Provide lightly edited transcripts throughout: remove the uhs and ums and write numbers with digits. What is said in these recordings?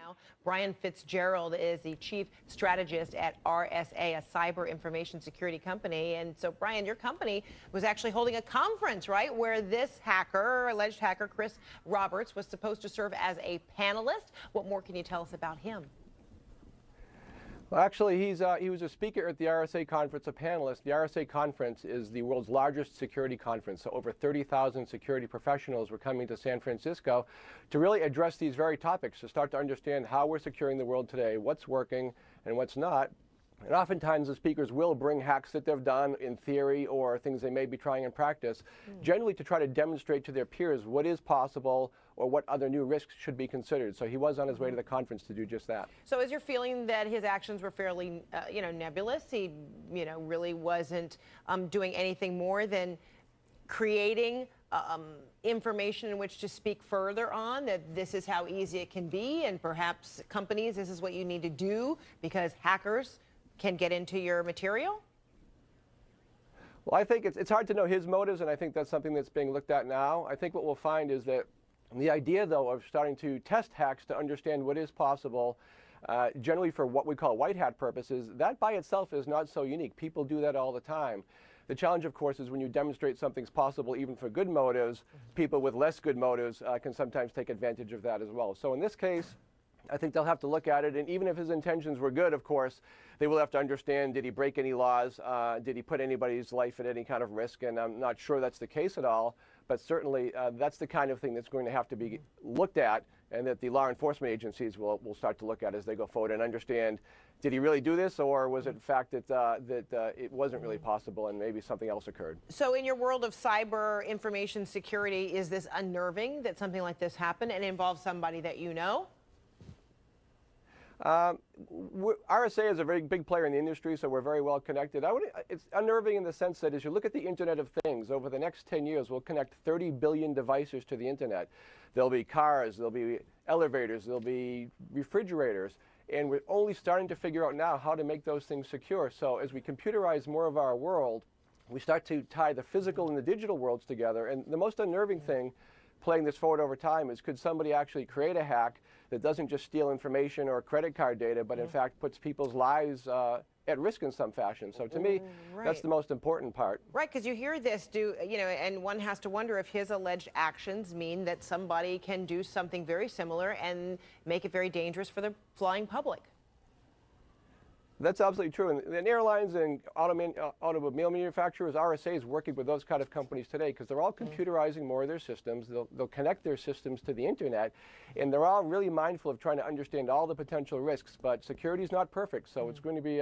now. Brian Fitzgerald is the chief strategist at RSA, a cyber information security company. And so, Brian, your company was actually holding a conference, right, where this hacker, alleged hacker, Chris Roberts, was supposed to serve as a panelist. What more can you tell us about him? Well, actually, he was a speaker at the RSA conference, a panelist. The RSA conference is the world's largest security conference. So over 30,000 security professionals were coming to San Francisco to really address these very topics, to start to understand how we're securing the world today, what's working and what's not. And oftentimes the speakers will bring hacks that they've done in theory or things they may be trying in practice, generally to try to demonstrate to their peers what is possible or what other new risks should be considered. So he was on his way to the conference to do just that. So is your feeling that his actions were fairly, nebulous? He, really wasn't doing anything more than creating information in which to speak further on, that this is how easy it can be, and perhaps companies, this is what you need to do because hackers can get into your material? Well, I think it's hard to know his motives, and I think that's something that's being looked at now. I think what we'll find is that the idea, though, of starting to test hacks to understand what is possible, generally for what we call white hat purposes, that by itself is not so unique. People do that all the time. The challenge, of course, is when you demonstrate something's possible even for good motives, people with less good motives can sometimes take advantage of that as well. So in this case, I think they'll have to look at it, and even if his intentions were good, of course, they will have to understand, did he break any laws? Did he put anybody's life at any kind of risk? And I'm not sure that's the case at all, but certainly that's the kind of thing that's going to have to be looked at, and that the law enforcement agencies will start to look at as they go forward and understand, did he really do this, or was it in fact that it wasn't really possible and maybe something else occurred? So in your world of cyber information security, is this unnerving that something like this happened and involves somebody that you know? RSA is a very big player in the industry, so we're very well connected. It's unnerving in the sense that as you look at the Internet of Things, over the next 10 years, we'll connect 30 billion devices to the Internet. There'll be cars, there'll be elevators, there'll be refrigerators, and we're only starting to figure out now how to make those things secure. So as we computerize more of our world, we start to tie the physical and the digital worlds together. And the most unnerving thing, playing this forward over time, is could somebody actually create a hack that doesn't just steal information or credit card data, but in fact puts people's lives at risk in some fashion. So to me, that's the most important part. Right, because you hear this, and one has to wonder if his alleged actions mean that somebody can do something very similar and make it very dangerous for the flying public. That's absolutely true. And airlines and automobile manufacturers, RSA is working with those kind of companies today because they're all computerizing more of their systems. They'll connect their systems to the Internet, and they're all really mindful of trying to understand all the potential risks. But security is not perfect, so it's going to be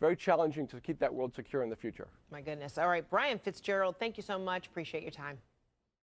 very challenging to keep that world secure in the future. My goodness. All right, Brian Fitzgerald, thank you so much. Appreciate your time.